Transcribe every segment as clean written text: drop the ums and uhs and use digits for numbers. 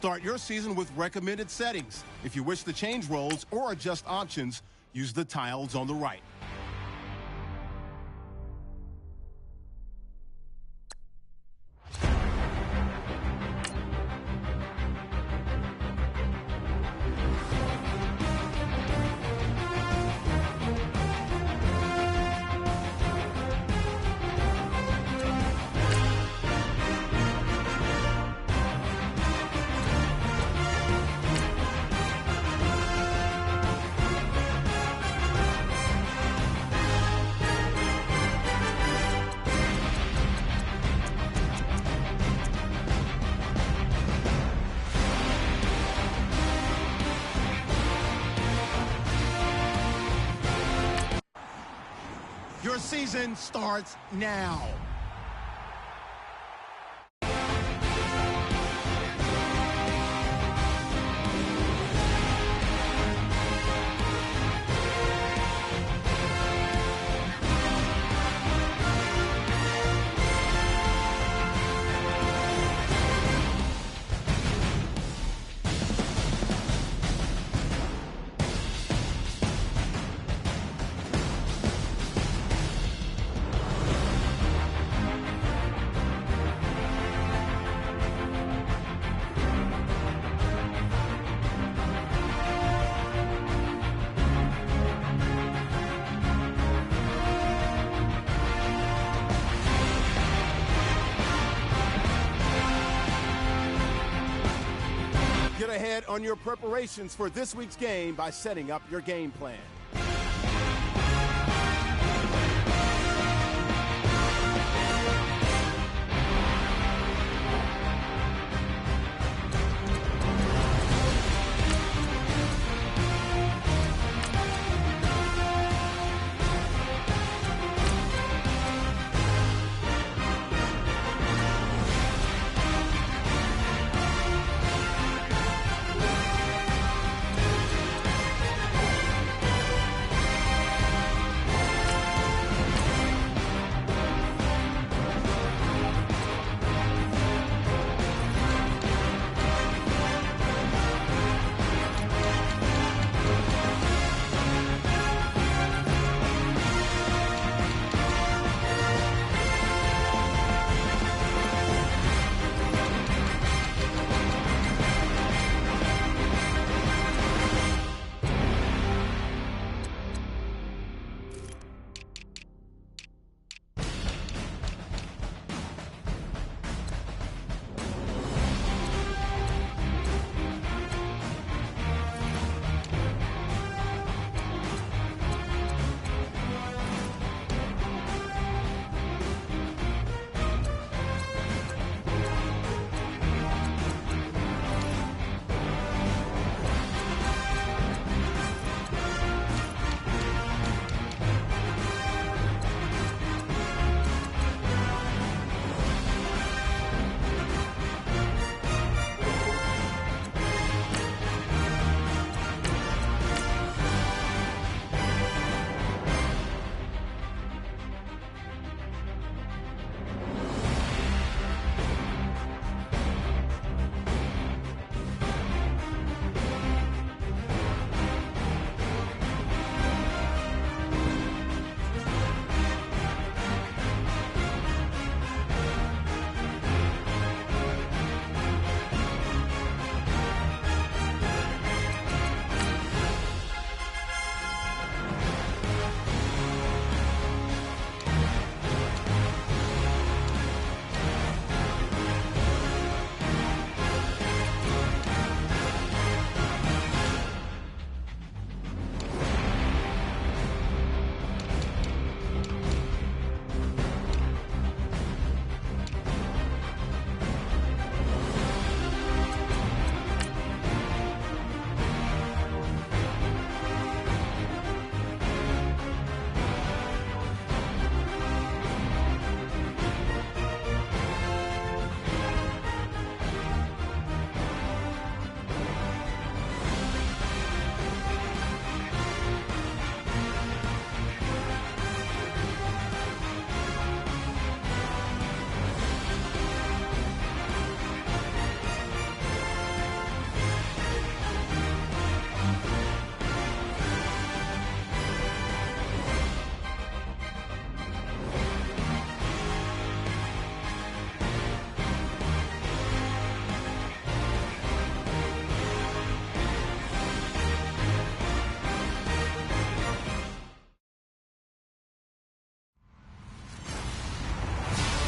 Start your season with recommended settings. If you wish to change roles or adjust options, use the tiles on the right. Your season starts now. Get ahead on your preparations for this week's game by setting up your game plan.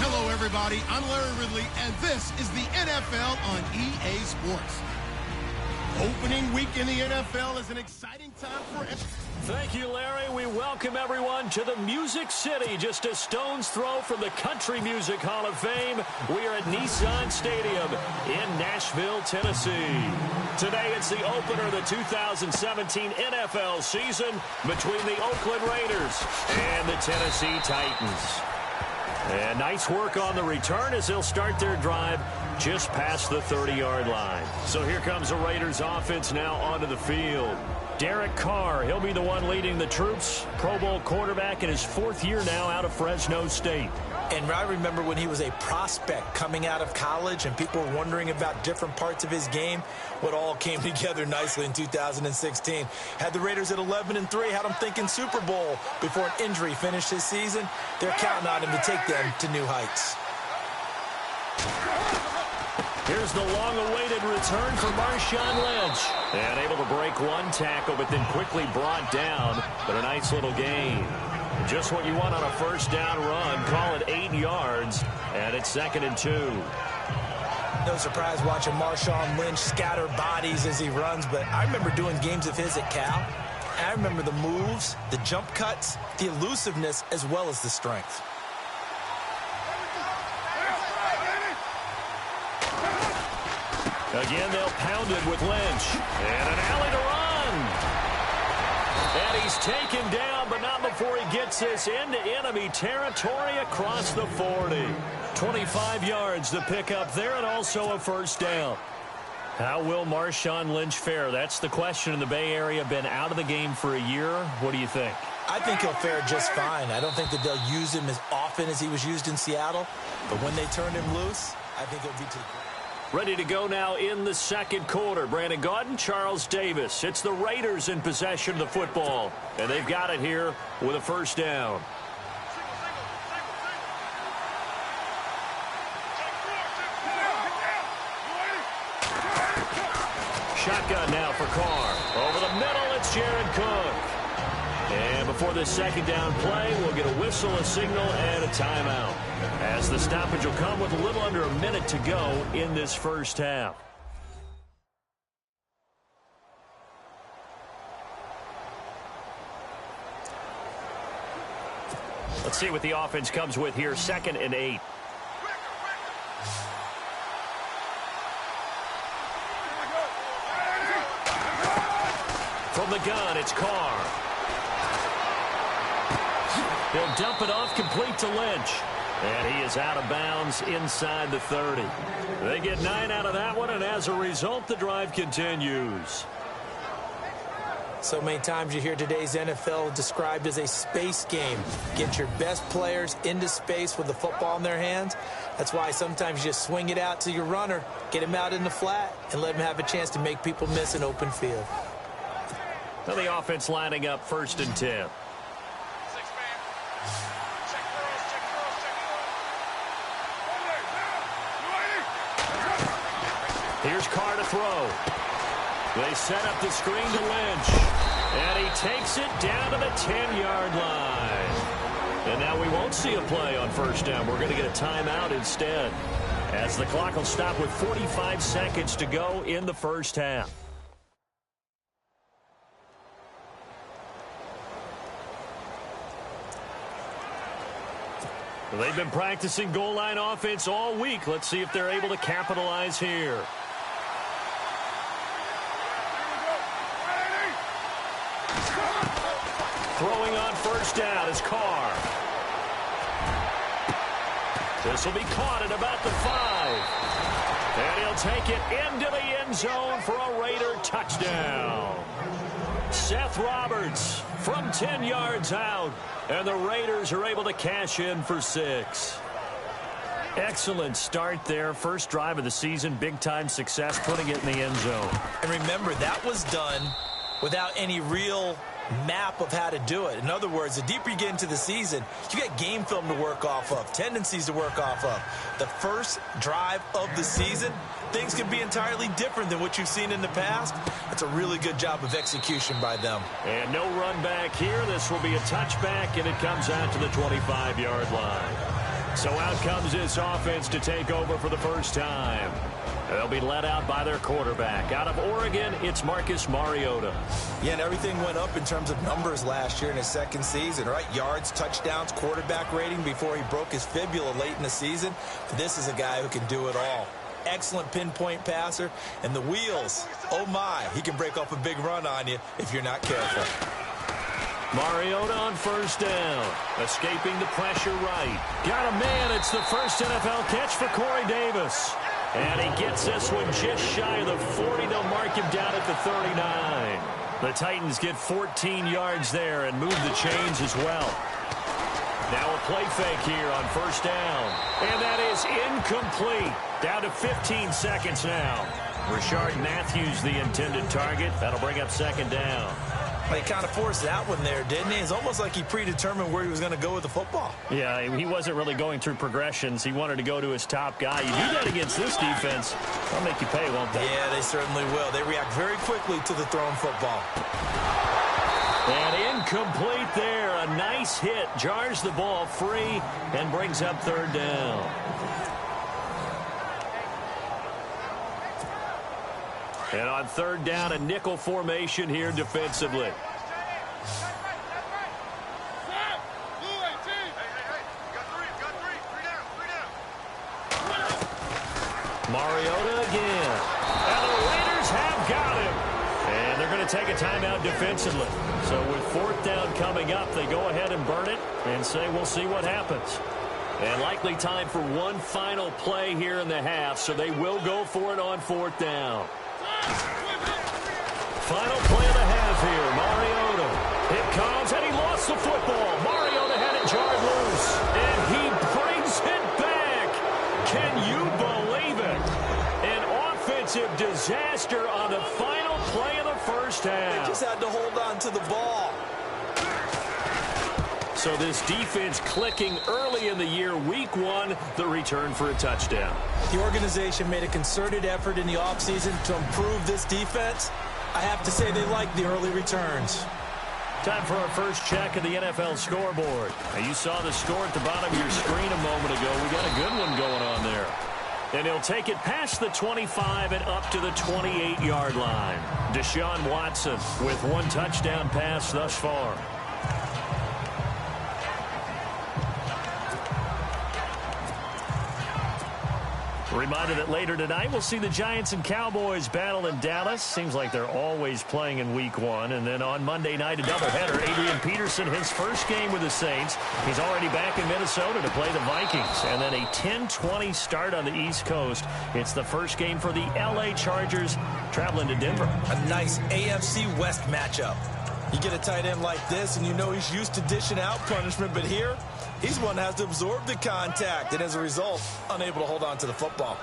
Hello, everybody. I'm Larry Ridley, and this is the NFL on EA Sports. Opening week in the NFL is an exciting time for... Thank you, Larry. We welcome everyone to the Music City, just a stone's throw from the Country Music Hall of Fame. We are at Nissan Stadium in Nashville, Tennessee. Today, it's the opener of the 2017 NFL season between the Oakland Raiders and the Tennessee Titans. And nice work on the return as they'll start their drive just past the 30-yard line. So here comes the Raiders offense now onto the field. Derek Carr, he'll be the one leading the troops. Pro Bowl quarterback in his fourth year now out of Fresno State. And I remember when he was a prospect coming out of college and people were wondering about different parts of his game. What all came together nicely in 2016. Had the Raiders at 11-3, had them thinking Super Bowl before an injury finished his season. They're counting on him to take them to new heights. Here's the long-awaited return for Marshawn Lynch. And able to break one tackle, but then quickly brought down. But a nice little gain. Just what you want on a first down run. Call it 8 yards, and it's 2nd and 2. No surprise watching Marshawn Lynch scatter bodies as he runs, but I remember doing games of his at Cal. And I remember the moves, the jump cuts, the elusiveness, as well as the strength. Again, they'll pound it with Lynch. And an alley to run. And he's taken down, but not before he gets this into enemy territory across the 40. 25 yards to pick up there, and also a first down. How will Marshawn Lynch fare? That's the question in the Bay Area. Been out of the game for a year. What do you think? I think he'll fare just fine. I don't think that they'll use him as often as he was used in Seattle. But when they turn him loose, I think he'll be to the ground. Ready to go now in the second quarter. Brandon Gaudin, Charles Davis. It's the Raiders in possession of the football. And they've got it here with a first down. Shotgun now for Carr. Over the middle, it's Jared Cook. And before this second down play, we'll get a whistle, a signal, and a timeout. As the stoppage will come with a little under a minute to go in this first half. Let's see what the offense comes with here. 2nd and 8. From the gun, it's Carr. He'll dump it off complete to Lynch. And he is out of bounds inside the 30. They get 9 out of that one, and as a result, the drive continues. So many times you hear today's NFL described as a space game. Get your best players into space with the football in their hands. That's why sometimes you just swing it out to your runner, get him out in the flat, and let him have a chance to make people miss an open field. Now the offense lining up 1st and 10. Here's Carr to throw. They set up the screen to Lynch. And he takes it down to the 10-yard line. And now we won't see a play on first down. We're going to get a timeout instead, as the clock will stop with 45 seconds to go in the first half. They've been practicing goal line offense all week. Let's see if they're able to capitalize here. Throwing on first down is Carr. This will be caught at about the 5. And he'll take it into the end zone for a Raider touchdown. Seth Roberts from 10 yards out. And the Raiders are able to cash in for 6. Excellent start there. First drive of the season. Big-time success putting it in the end zone. And remember, that was done without any real map of how to do it. In other words, the deeper you get into the season, you got game film to work off of, tendencies to work off of. The first drive of the season, things can be entirely different than what you've seen in the past. That's a really good job of execution by them. And no run back here. This will be a touchback, and it comes out to the 25-yard line. So out comes this offense to take over for the first time. They'll be led out by their quarterback. Out of Oregon, it's Marcus Mariota. Yeah, and everything went up in terms of numbers last year in his second season, right? Yards, touchdowns, quarterback rating before he broke his fibula late in the season. This is a guy who can do it all. Excellent pinpoint passer. And the wheels, oh my, he can break off a big run on you if you're not careful. Mariota on first down. Escaping the pressure right. Got a man. It's the first NFL catch for Corey Davis. And he gets this one just shy of the 40. They'll mark him down at the 39. The Titans get 14 yards there and move the chains as well. Now a play fake here on first down. And that is incomplete. Down to 15 seconds now. Rashard Matthews, the intended target. That'll bring up second down. He kind of forced that one there, didn't he? It's almost like he predetermined where he was going to go with the football. Yeah, he wasn't really going through progressions. He wanted to go to his top guy. You do that against this defense, they'll make you pay, won't they? Yeah, they certainly will. They react very quickly to the thrown football. And incomplete there. A nice hit. Jars the ball free and brings up third down. And on third down, a nickel formation here defensively. Mariota again. And the Raiders have got him. And they're going to take a timeout defensively. So with fourth down coming up, they go ahead and burn it and say we'll see what happens. And likely time for one final play here in the half, so they will go for it on fourth down. Final play of the half here. Mariota. It comes, and he lost the football. Mariota had it jarred loose, and he brings it back. Can you believe it? An offensive disaster on the final play of the first half. They just had to hold on to the ball. So this defense clicking early in the year, week one, the return for a touchdown. The organization made a concerted effort in the offseason to improve this defense. I have to say they like the early returns. Time for our first check of the NFL scoreboard. Now, you saw the score at the bottom of your screen a moment ago. We got a good one going on there. And he'll take it past the 25 and up to the 28-yard line. Deshaun Watson with one touchdown pass thus far. Reminder that later tonight we'll see the Giants and Cowboys battle in Dallas. Seems like they're always playing in week one. And then on Monday night, a doubleheader. Adrian Peterson, his first game with the Saints. He's already back in Minnesota to play the Vikings. And then a 10-20 start on the East Coast. It's the first game for the L.A. Chargers traveling to Denver. A nice AFC West matchup. You get a tight end like this, and you know he's used to dishing out punishment, but here, he's one that has to absorb the contact, and as a result, unable to hold on to the football.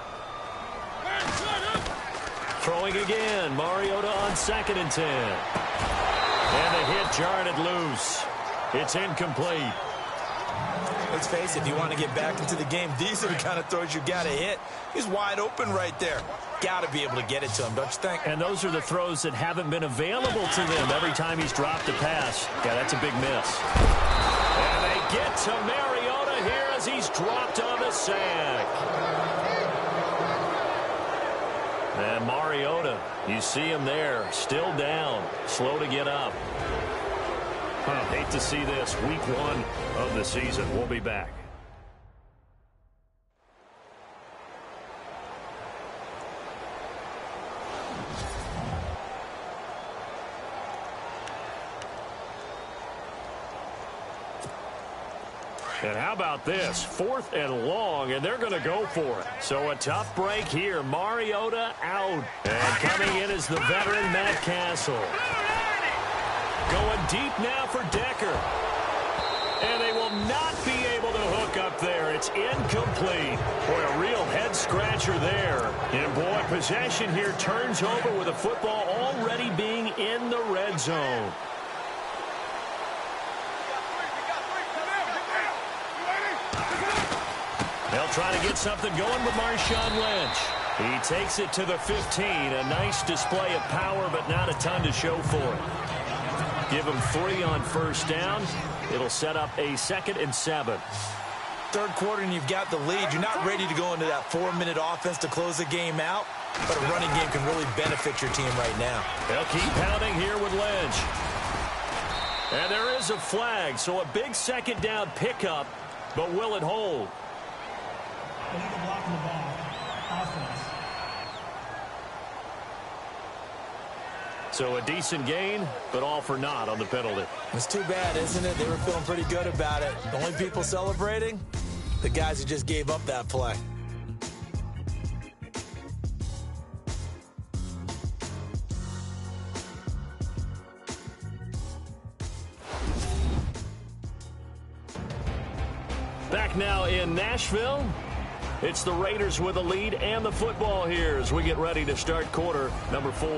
Throwing again, Mariota on 2nd and 10. And the hit jarred it loose. It's incomplete. Let's face it, if you want to get back into the game, these are the kind of throws you got to hit. He's wide open right there. Got to be able to get it to him, don't you think? And those are the throws that haven't been available to them every time he's dropped a pass. Yeah, that's a big miss. And they get to Mariota here as he's dropped on the sack. And Mariota, you see him there, still down, slow to get up. Hate to see this, week one of the season. We'll be back. And how about this? 4th and long, and they're going to go for it. So a tough break here. Mariota out. And coming in is the veteran Matt Castle. Going deep now for Decker. And they will not be able to hook up there. It's incomplete. Boy, a real head-scratcher there. And, boy, possession here turns over with the football already being in the red zone. They'll try to get something going with Marshawn Lynch. He takes it to the 15. A nice display of power, but not a ton to show for it. Give him 3 on first down. It'll set up a 2nd and 7. third quarter and you've got the lead, you're not ready to go into that 4-minute offense to close the game out, but a running game can really benefit your team right now. They'll keep pounding here with Lynch. And there is a flag, so a big second down pickup, but will it hold? Illegal blocking the ball. Offense. So a decent gain, but all for naught on the penalty. It's too bad, isn't it? They were feeling pretty good about it. The only people celebrating? The guys who just gave up that play. Back now in Nashville. It's the Raiders with a lead and the football here as we get ready to start quarter number 4.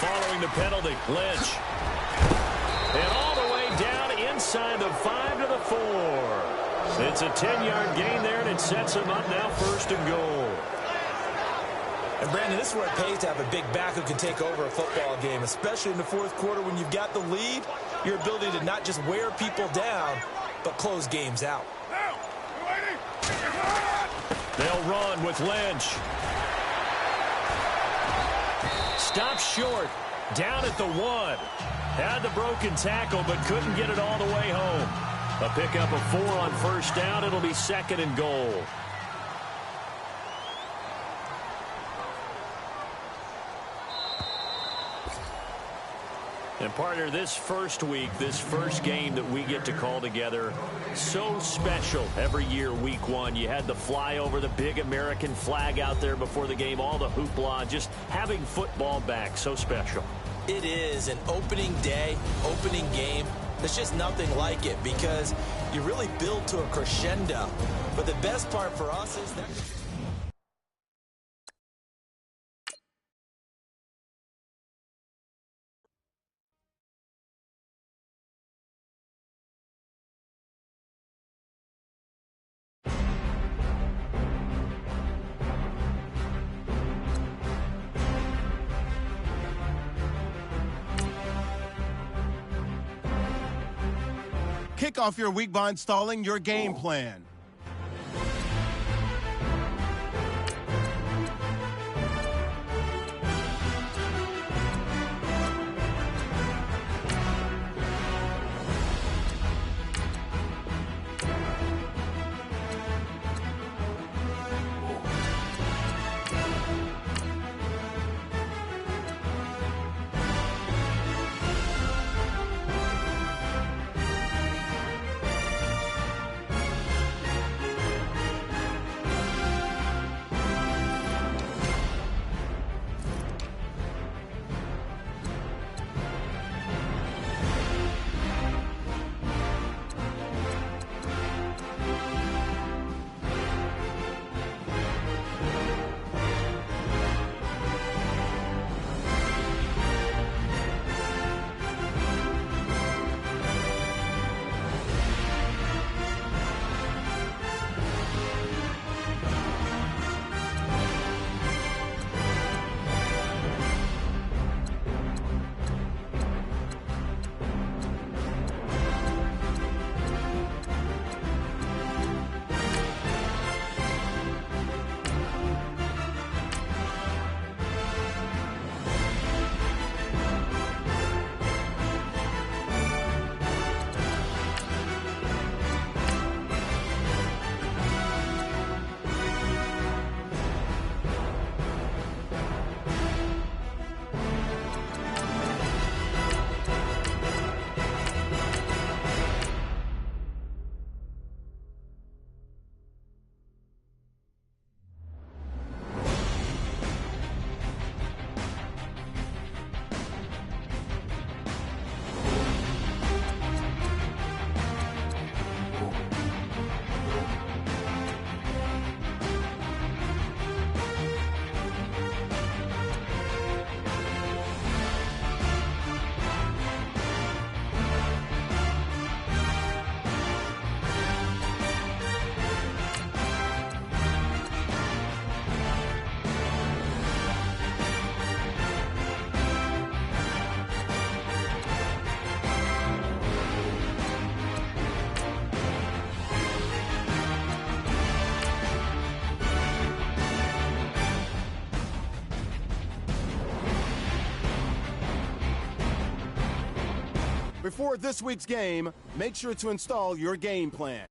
Following the penalty, Lynch. And all the way down inside the 5 to the 4. It's a 10-yard gain there, and it sets him up now 1st and goal. And, Brandon, this is where it pays to have a big back who can take over a football game, especially in the fourth quarter when you've got the lead, your ability to not just wear people down, but close games out. They'll run with Lynch. Stops short. Down at the 1. Had the broken tackle, but couldn't get it all the way home. A pickup of 4 on 1st down. It'll be 2nd and goal. And partner, this first week, this first game that we get to call together, so special every year, week 1. You had the flyover, the big American flag out there before the game, all the hoopla, just having football back, so special. It is an opening day, opening game. There's just nothing like it because you really build to a crescendo. But the best part for us is that... Kick off your week by installing your game plan. Before this week's game, make sure to install your game plan.